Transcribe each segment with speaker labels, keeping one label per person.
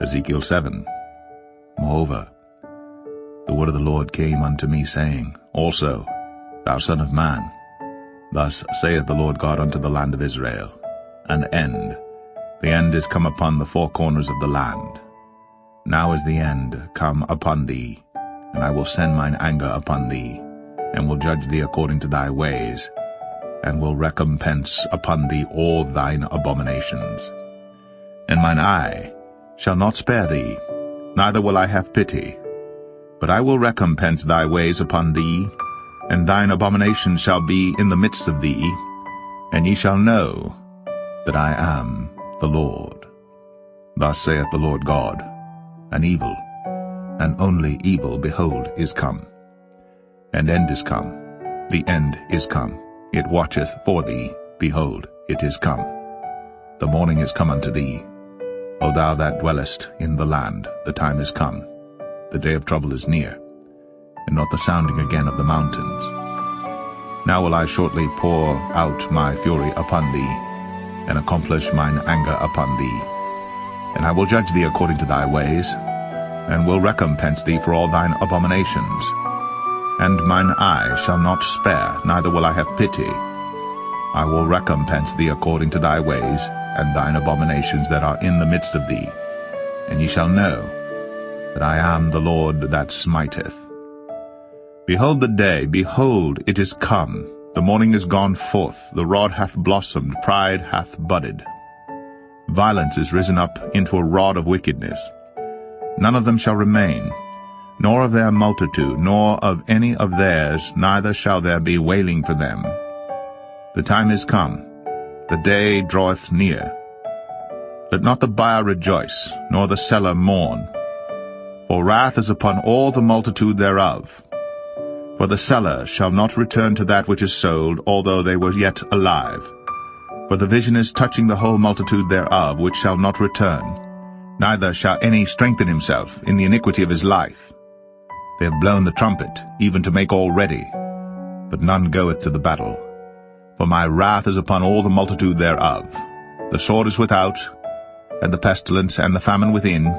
Speaker 1: Ezekiel 7. Moreover, the word of the Lord came unto me, saying, Also, thou son of man, thus saith the Lord God unto the land of Israel, An end. The end is come upon the four corners of the land. Now is the end come upon thee, and I will send mine anger upon thee, and will judge thee according to thy ways, and will recompense upon thee all thine abominations. And mine eye shall not spare thee, neither will I have pity, but I will recompense thy ways upon thee, and thine abominations shall be in the midst of thee, and ye shall know that I am the Lord. Thus saith the Lord God, An evil, and only evil, behold, is come. An end is come, the end is come. It watcheth for thee, behold, it is come. The morning is come unto thee. O thou that dwellest in the land, the time is come. The day of trouble is near, and not the sounding again of the mountains. Now will I shortly pour out my fury upon thee, and accomplish mine anger upon thee. And I will judge thee according to thy ways, and will recompense thee for all thine abominations. And mine eye shall not spare, neither will I have pity. I will recompense thee according to thy ways, and thine abominations that are in the midst of thee. And ye shall know that I am the Lord that smiteth. Behold the day, behold, it is come. The morning is gone forth, the rod hath blossomed, pride hath budded. Violence is risen up into a rod of wickedness. None of them shall remain, nor of their multitude, nor of any of theirs, neither shall there be wailing for them. The time is come, the day draweth near. Let not the buyer rejoice, nor the seller mourn, for wrath is upon all the multitude thereof. For the seller shall not return to that which is sold, although they were yet alive. For the vision is touching the whole multitude thereof, which shall not return, neither shall any strengthen himself in the iniquity of his life. They have blown the trumpet, even to make all ready, but none goeth to the battle. For my wrath is upon all the multitude thereof. The sword is without, and the pestilence and the famine within.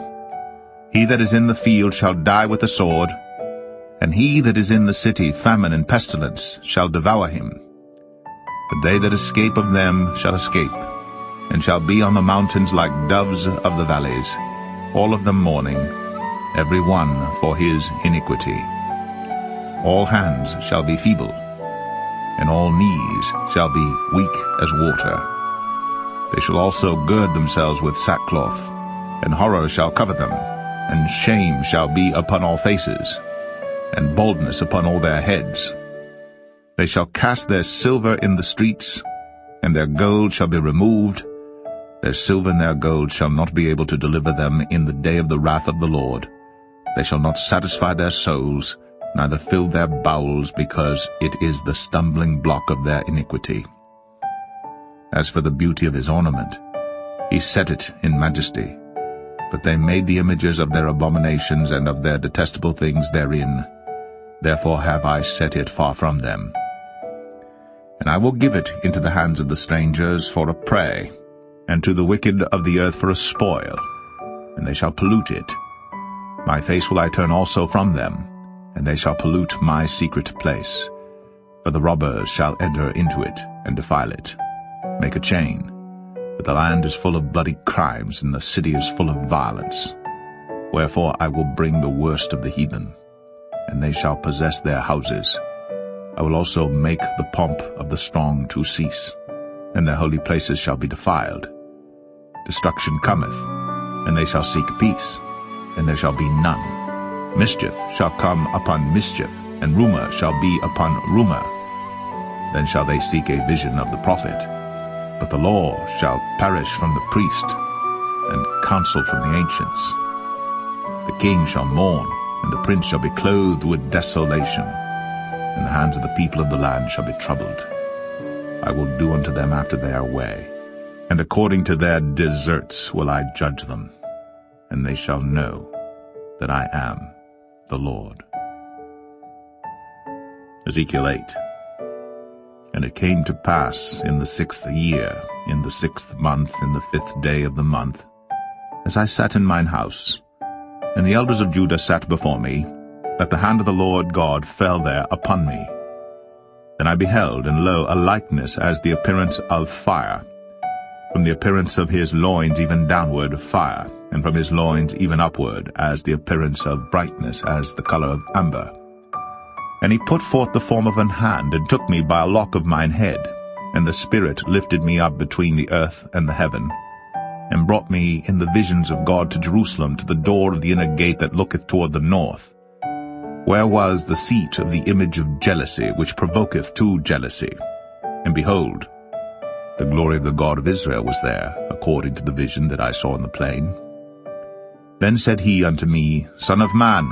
Speaker 1: He that is in the field shall die with the sword, and he that is in the city, famine and pestilence shall devour him. But they that escape of them shall escape, and shall be on the mountains like doves of the valleys, all of them mourning, every one for his iniquity. All hands shall be feeble, and all knees shall be weak as water. They shall also gird themselves with sackcloth, and horror shall cover them, and shame shall be upon all faces, and baldness upon all their heads. They shall cast their silver in the streets, and their gold shall be removed. Their silver and their gold shall not be able to deliver them in the day of the wrath of the Lord. They shall not satisfy their souls, neither fill their bowels, because it is the stumbling block of their iniquity. As for the beauty of his ornament, he set it in majesty. But they made the images of their abominations and of their detestable things therein. Therefore have I set it far from them. And I will give it into the hands of the strangers for a prey, and to the wicked of the earth for a spoil, and they shall pollute it. My face will I turn also from them, and they shall pollute my secret place. For the robbers shall enter into it, and defile it, make a chain. For the land is full of bloody crimes, and the city is full of violence. Wherefore I will bring the worst of the heathen, and they shall possess their houses. I will also make the pomp of the strong to cease, and their holy places shall be defiled. Destruction cometh, and they shall seek peace, and there shall be none. Mischief shall come upon mischief, and rumor shall be upon rumor. Then shall they seek a vision of the prophet. But the law shall perish from the priest, and counsel from the ancients. The king shall mourn, and the prince shall be clothed with desolation, and the hands of the people of the land shall be troubled. I will do unto them after their way, and according to their deserts will I judge them, and they shall know that I am the Lord. Ezekiel 8. And it came to pass in the 6th year, in the 6th month, in the 5th day of the month, as I sat in mine house, and the elders of Judah sat before me, that the hand of the Lord God fell there upon me. Then I beheld, and lo, a likeness as the appearance of fire, from the appearance of his loins even downward fire, and from his loins even upward, as the appearance of brightness, as the color of amber. And he put forth the form of an hand, and took me by a lock of mine head, and the Spirit lifted me up between the earth and the heaven, and brought me in the visions of God to Jerusalem, to the door of the inner gate that looketh toward the north, where was the seat of the image of jealousy, which provoketh to jealousy. And behold, the glory of the God of Israel was there, according to the vision that I saw in the plain. Then said he unto me, Son of man,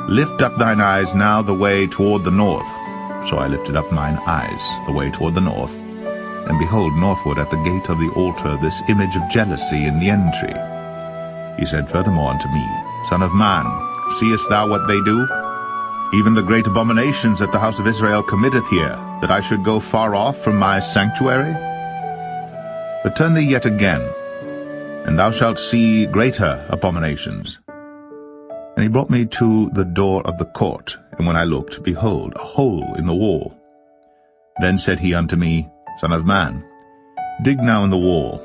Speaker 1: lift up thine eyes now the way toward the north. So I lifted up mine eyes the way toward the north, and behold, northward at the gate of the altar this image of jealousy in the entry. He said furthermore unto me, Son of man, seest thou what they do? Even the great abominations that the house of Israel committeth here, that I should go far off from my sanctuary? But turn thee yet again, and thou shalt see greater abominations. And he brought me to the door of the court, and when I looked, behold, a hole in the wall. Then said he unto me, Son of man, dig now in the wall.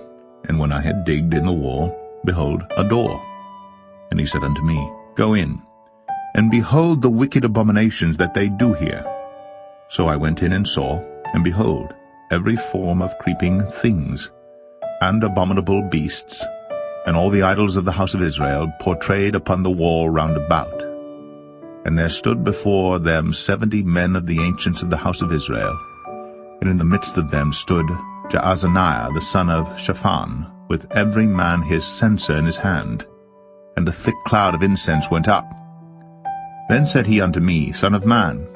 Speaker 1: And when I had digged in the wall, behold, a door. And he said unto me, Go in, and behold the wicked abominations that they do here. So I went in and saw, and behold, every form of creeping things, and abominable beasts, and all the idols of the house of Israel portrayed upon the wall round about. And there stood before them 70 men of the ancients of the house of Israel, and in the midst of them stood Jaazaniah the son of Shaphan, with every man his censer in his hand, and a thick cloud of incense went up. Then said he unto me, Son of man,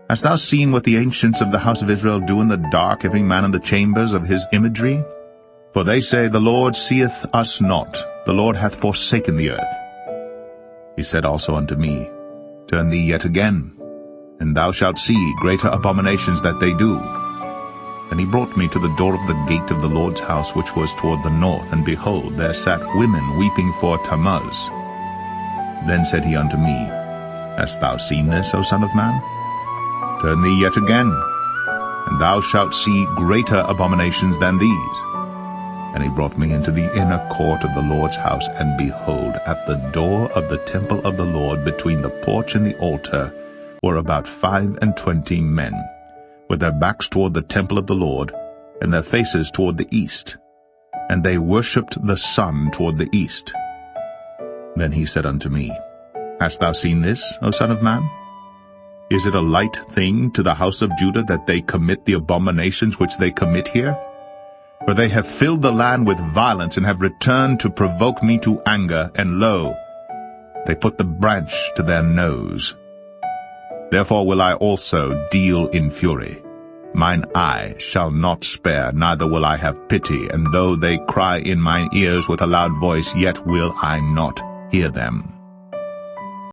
Speaker 1: hast thou seen what the ancients of the house of Israel do in the dark, every man in the chambers of his imagery? For they say, The Lord seeth us not, the Lord hath forsaken the earth. He said also unto me, Turn thee yet again, and thou shalt see greater abominations that they do. And he brought me to the door of the gate of the Lord's house, which was toward the north, and behold, there sat women weeping for Tammuz. Then said he unto me, Hast thou seen this, O son of man? Turn thee yet again, and thou shalt see greater abominations than these. And he brought me into the inner court of the Lord's house, and behold, at the door of the temple of the Lord, between the porch and the altar, were about 25 men, with their backs toward the temple of the Lord, and their faces toward the east. And they worshipped the sun toward the east. Then he said unto me, Hast thou seen this, O son of man? Is it a light thing to the house of Judah that they commit the abominations which they commit here? For they have filled the land with violence, and have returned to provoke me to anger, and lo, they put the branch to their nose. Therefore will I also deal in fury. Mine eye shall not spare, neither will I have pity, and though they cry in mine ears with a loud voice, yet will I not hear them.